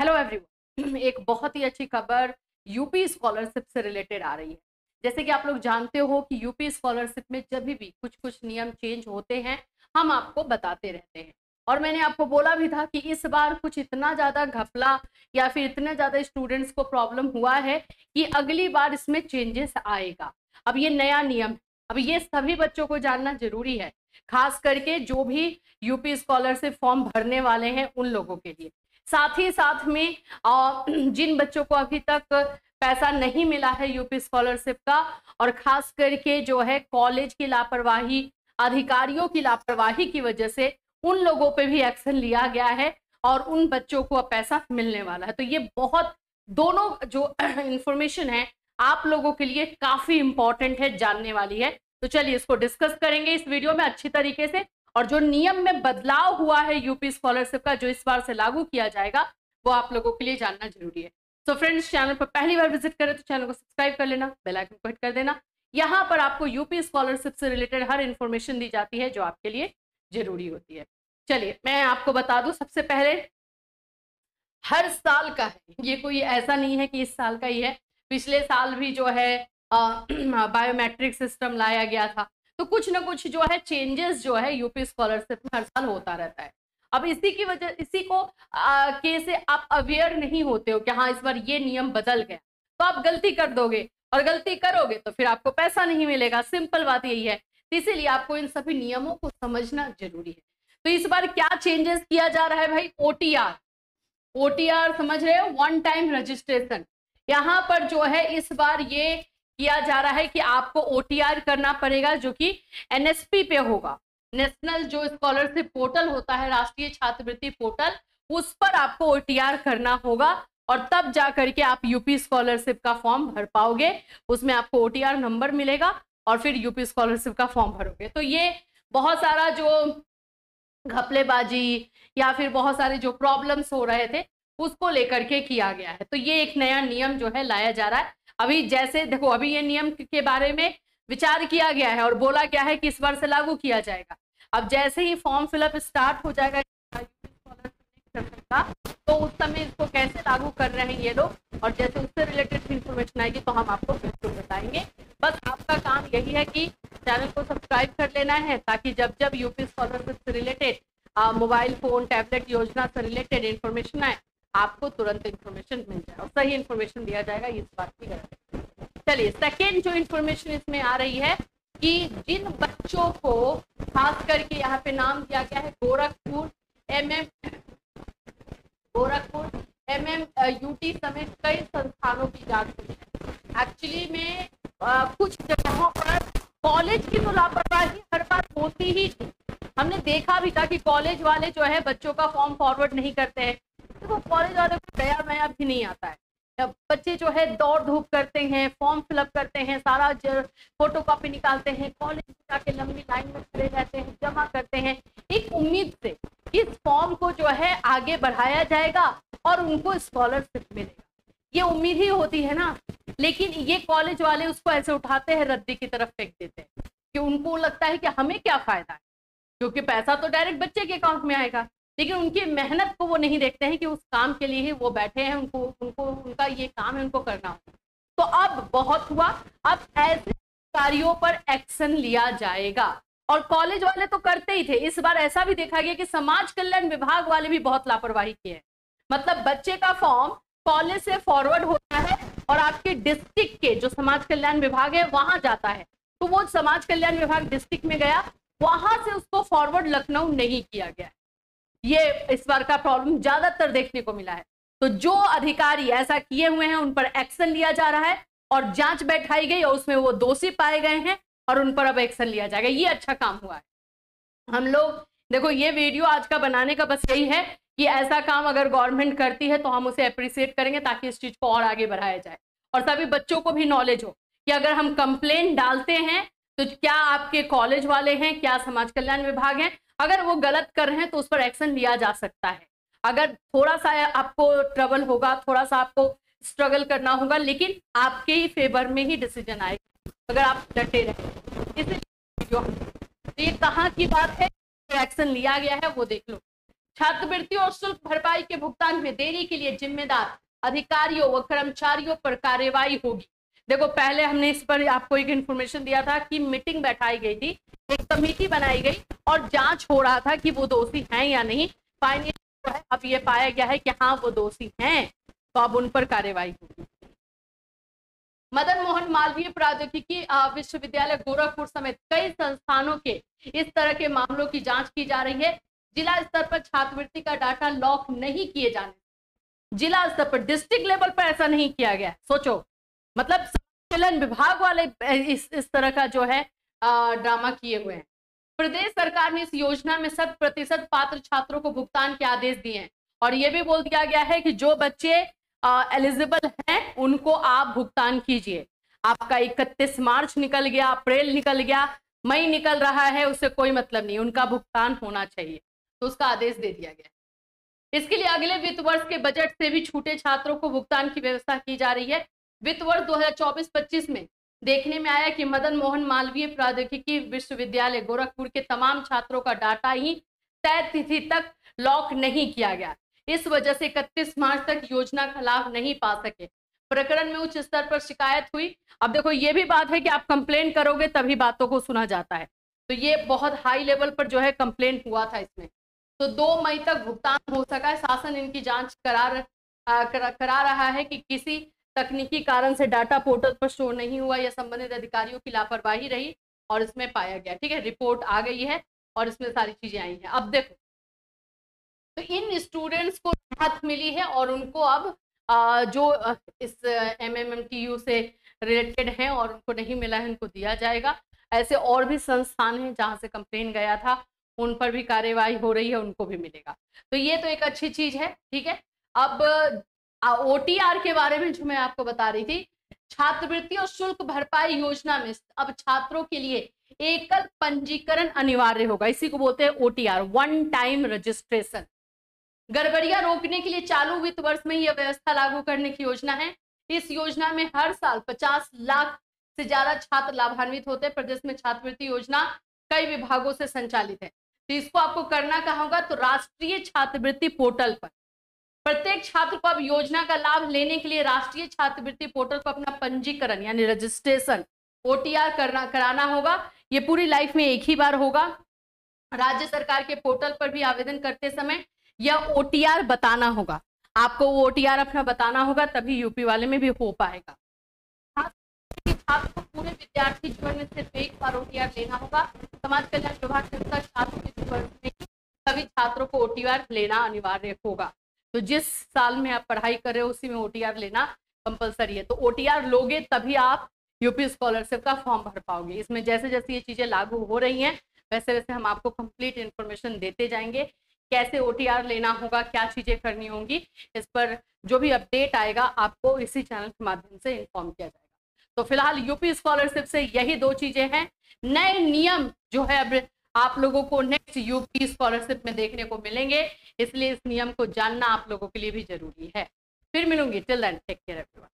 Hello everyone. एक बहुत ही अच्छी खबर यूपी स्कॉलरशिप से रिलेटेड आ रही है। जैसे कि आप लोग जानते हो कि यूपी स्कॉलरशिप में जब भी कुछ कुछ नियम चेंज होते हैं हम आपको बताते रहते हैं। और मैंने आपको बोला भी था कि इस बार कुछ इतना ज़्यादा घपला या फिर इतने ज़्यादा स्टूडेंट्स को प्रॉब्लम हुआ है कि अगली बार इसमें चेंजेस आएगा। अब ये नया नियम है, अब ये सभी बच्चों को जानना जरूरी है, खास करके जो भी यूपी स्कॉलरशिप फॉर्म भरने वाले हैं उन लोगों के लिए। साथ ही साथ में जिन बच्चों को अभी तक पैसा नहीं मिला है यूपी स्कॉलरशिप का, और खास करके जो है कॉलेज की लापरवाही, अधिकारियों की लापरवाही की वजह से उन लोगों पे भी एक्शन लिया गया है और उन बच्चों को अब पैसा मिलने वाला है। तो ये बहुत दोनों जो इंफॉर्मेशन है आप लोगों के लिए काफी इंपॉर्टेंट है, जानने वाली है। तो चलिए इसको डिस्कस करेंगे इस वीडियो में अच्छी तरीके से। और जो नियम में बदलाव हुआ है यूपी स्कॉलरशिप का, जो इस बार से लागू किया जाएगा, वो आप लोगों के लिए जानना जरूरी है। तो फ्रेंड्स, चैनल पर पहली बार विजिट करें तो चैनल को सब्सक्राइब कर लेना, बेल आइकन को हिट कर देना। यहाँ पर आपको यूपी स्कॉलरशिप से रिलेटेड हर इंफॉर्मेशन दी जाती है जो आपके लिए जरूरी होती है। चलिए मैं आपको बता दूं, सबसे पहले हर साल का है, ये कोई ऐसा नहीं है कि इस साल का ही है। पिछले साल भी जो है बायोमेट्रिक सिस्टम लाया गया था। तो कुछ ना कुछ जो है चेंजेस जो है यूपी स्कॉलरशिप में हर साल होता रहता है। अब इसी की वजह, इसी को के से आप अवेयर नहीं होते हो कि हाँ इस बार ये नियम बदल गया, तो आप गलती कर दोगे और गलती करोगे तो फिर आपको पैसा नहीं मिलेगा। सिंपल बात यही है। तो इसीलिए आपको इन सभी नियमों को समझना जरूरी है। तो इस बार क्या चेंजेस किया जा रहा है भाई? ओटीआर, ओटीआर समझ रहे हो, वन टाइम रजिस्ट्रेशन। यहाँ पर जो है इस बार ये किया जा रहा है कि आपको ओटीआर करना पड़ेगा, जो कि एनएसपी पे होगा। नेशनल जो स्कॉलरशिप पोर्टल होता है, राष्ट्रीय छात्रवृत्ति पोर्टल, उस पर आपको ओटीआर करना होगा और तब जा करके आप यूपी स्कॉलरशिप का फॉर्म भर पाओगे। उसमें आपको ओटीआर नंबर मिलेगा और फिर यूपी स्कॉलरशिप का फॉर्म भरोगे। तो ये बहुत सारा जो घपलेबाजी या फिर बहुत सारे जो प्रॉब्लम्स हो रहे थे उसको लेकर के किया गया है। तो ये एक नया नियम जो है लाया जा रहा है। अभी जैसे देखो, अभी ये नियम के बारे में विचार किया गया है और बोला गया है कि इस बार से लागू किया जाएगा। अब जैसे ही फॉर्म फिलअप स्टार्ट हो जाएगा तो उस समय इसको कैसे लागू कर रहे हैं ये लोग, और जैसे उससे रिलेटेड इंफॉर्मेशन आएगी तो हम आपको बिल्कुल बताएंगे। बस आपका काम यही है कि चैनल को सब्सक्राइब कर लेना है, ताकि जब जब यूपी स्कॉलरशिप से रिलेटेड मोबाइल फोन टैबलेट योजना से रिलेटेड इंफॉर्मेशन आए आपको तुरंत इंफॉर्मेशन मिल जाए और सही इंफॉर्मेशन दिया जाएगा, इस बात की गारंटी। चलिए सेकेंड जो इंफॉर्मेशन इसमें आ रही है कि जिन बच्चों को खास करके यहाँ पे नाम दिया गया है गोरखपुर यूटी समेत कई संस्थानों की जांच हुई है। एक्चुअली में कुछ जगहों पर कॉलेज की तो लापरवाही हर बार होती ही थी। हमने देखा भी था कि कॉलेज वाले जो है बच्चों का फॉर्म फॉरवर्ड नहीं करते हैं। तो वो कॉलेज वाले को दया माया भी नहीं आता है। बच्चे जो है दौड़ धूप करते हैं, फॉर्म फिलअप करते हैं, सारा फोटो कॉपी निकालते हैं, कॉलेज में जाके लंबी लाइन में खड़े रहते हैं, जमा करते हैं एक उम्मीद से इस फॉर्म को जो है आगे बढ़ाया जाएगा और उनको स्कॉलरशिप मिलेगा। ये उम्मीद ही होती है ना। लेकिन ये कॉलेज वाले उसको ऐसे उठाते हैं, रद्दी की तरफ फेंक देते हैं कि उनको लगता है कि हमें क्या फायदा है, क्योंकि पैसा तो डायरेक्ट बच्चे के अकाउंट में आएगा। लेकिन उनकी मेहनत को वो नहीं देखते हैं कि उस काम के लिए ही वो बैठे हैं, उनका ये काम है, उनको करना होगा। तो अब बहुत हुआ, अब ऐसे कार्यों पर एक्शन लिया जाएगा। और कॉलेज वाले तो करते ही थे, इस बार ऐसा भी देखा गया कि समाज कल्याण विभाग वाले भी बहुत लापरवाही किए हैं। मतलब बच्चे का फॉर्म कॉलेज से फॉरवर्ड होता है और आपके डिस्ट्रिक्ट के जो समाज कल्याण विभाग है वहां जाता है, तो वो समाज कल्याण विभाग डिस्ट्रिक्ट में गया, वहां से उसको फॉरवर्ड लखनऊ नहीं किया गया। ये इस बार का प्रॉब्लम ज्यादातर देखने को मिला है। तो जो अधिकारी ऐसा किए हुए हैं उन पर एक्शन लिया जा रहा है और जांच बैठाई गई और उसमें वो दोषी पाए गए हैं और उन पर अब एक्शन लिया जाएगा। ये अच्छा काम हुआ है। हम लोग देखो, ये वीडियो आज का बनाने का बस यही है कि ऐसा काम अगर गवर्नमेंट करती है तो हम उसे अप्रिशिएट करेंगे, ताकि इस चीज को और आगे बढ़ाया जाए और सभी बच्चों को भी नॉलेज हो कि अगर हम कंप्लेंट डालते हैं तो क्या आपके कॉलेज वाले हैं, क्या समाज कल्याण विभाग है, अगर वो गलत कर रहे हैं तो उस पर एक्शन लिया जा सकता है। अगर थोड़ा सा आपको ट्रबल होगा, थोड़ा सा आपको स्ट्रगल करना होगा, लेकिन आपके ही फेवर में ही डिसीजन आएगा अगर आप डटे रहे। इसलिए ये कहाँ की बात है, एक्शन लिया गया है वो देख लो। छात्रवृत्ति और शुल्क भरपाई के भुगतान में देरी के लिए जिम्मेदार अधिकारियों व कर्मचारियों पर कार्रवाई होगी। देखो पहले हमने इस पर आपको एक इन्फॉर्मेशन दिया था कि मीटिंग बैठाई गई थी, एक कमेटी बनाई गई और जांच हो रहा था कि वो दोषी हैं या नहीं। फाइनली जो है अब ये पाया गया है कि हाँ वो दोषी हैं, तो अब उन पर कार्रवाई होगी। मदन मोहन मालवीय प्रौद्योगिकी विश्वविद्यालय गोरखपुर समेत कई संस्थानों के इस तरह के मामलों की जांच की जा रही है। जिला स्तर पर छात्रवृत्ति का डाटा लॉक नहीं किए जाने, जिला स्तर पर, डिस्ट्रिक्ट लेवल पर ऐसा नहीं किया गया। सोचो, मतलब संचालन विभाग वाले इस तरह का जो है ड्रामा किए हुए हैं। प्रदेश सरकार ने इस योजना में 100% पात्र छात्रों को भुगतान के आदेश दिए हैं और यह भी बोल दिया गया है कि जो बच्चे एलिजिबल हैं उनको आप भुगतान कीजिए। आपका 31 मार्च निकल गया, अप्रैल निकल गया, मई निकल रहा है, उससे कोई मतलब नहीं, उनका भुगतान होना चाहिए, तो उसका आदेश दे दिया गया। इसके लिए अगले वित्त वर्ष के बजट से भी छूटे छात्रों को भुगतान की व्यवस्था की जा रही है। वित्त वर्ष 2024-25 में देखने में आया कि मदन मोहन मालवीय प्रौद्योगिकी विश्वविद्यालय गोरखपुर के तमाम छात्रों का डाटा ही तय तिथि तक लॉक नहीं किया गया। इस वजह से 31 मार्च तक योजना का लाभ नहीं पा सके। प्रकरण में उच्च स्तर पर शिकायत हुई। अब देखो ये भी बात है कि आप कंप्लेन करोगे तभी बातों को सुना जाता है, तो ये बहुत हाई लेवल पर जो है कंप्लेन हुआ था इसमें। तो 2 मई तक भुगतान हो सका है। शासन इनकी जांच करा रहा है कि किसी तकनीकी कारण से डाटा पोर्टल पर शो नहीं हुआ या संबंधित अधिकारियों की लापरवाही रही और इसमें पाया गया। ठीक है, रिपोर्ट आ गई है और इसमें सारी चीजें आई हैं। अब देखो, तो इन स्टूडेंट्स को राहत मिली है और उनको अब जो इस MMMTU से रिलेटेड हैं और उनको नहीं मिला है उनको दिया जाएगा। ऐसे और भी संस्थान हैं जहां से कंप्लेन गया था, उन पर भी कार्यवाही हो रही है, उनको भी मिलेगा। तो ये तो एक अच्छी चीज है। ठीक है, अब OTR के बारे में जो मैं आपको बता रही थी, छात्रवृत्ति और शुल्क भरपाई योजना में अब छात्रों के लिए एकल पंजीकरण अनिवार्य होगा। इसी को बोलते हैं OTR, वन टाइम रजिस्ट्रेशन। गड़बड़ियां रोकने के लिए चालू वित्त वर्ष में यह व्यवस्था लागू करने की योजना है। इस योजना में हर साल 50 लाख से ज्यादा छात्र लाभान्वित होते हैं। प्रदेश में छात्रवृत्ति योजना कई विभागों से संचालित है, तो इसको आपको करना कहाँ होगा, तो राष्ट्रीय छात्रवृत्ति पोर्टल पर प्रत्येक छात्र को अब योजना का लाभ लेने के लिए राष्ट्रीय छात्रवृत्ति पोर्टल पर अपना पंजीकरण यानी रजिस्ट्रेशन OTR कराना होगा। ये पूरी लाइफ में एक ही बार होगा। राज्य सरकार के पोर्टल पर भी आवेदन करते समय यह OTR बताना होगा, आपको वो OTR अपना बताना होगा, तभी यूपी वाले में भी हो पाएगा। छात्र को पूरे विद्यार्थी जीवन में सिर्फ एक बार OTR लेना होगा। समाज कल्याण विभाग के अनुसार छात्रों के जीवन में सभी छात्रों को OTR लेना अनिवार्य होगा। तो जिस साल में आप पढ़ाई कर रहे हो उसी में OTR लेना कंपलसरी है। तो OTR लोगे तभी आप यूपी स्कॉलरशिप का फॉर्म भर पाओगे। इसमें जैसे जैसे ये चीजें लागू हो रही हैं वैसे वैसे हम आपको कंप्लीट इन्फॉर्मेशन देते जाएंगे, कैसे OTR लेना होगा, क्या चीजें करनी होंगी, इस पर जो भी अपडेट आएगा आपको इसी चैनल के माध्यम से इन्फॉर्म किया जाएगा। तो फिलहाल यूपी स्कॉलरशिप से यही 2 चीजें हैं। नए नियम जो है अब आप लोगों को नेक्स्ट यूपी स्कॉलरशिप में देखने को मिलेंगे, इसलिए इस नियम को जानना आप लोगों के लिए भी जरूरी है। फिर मिलूंगी, till then take care everyone.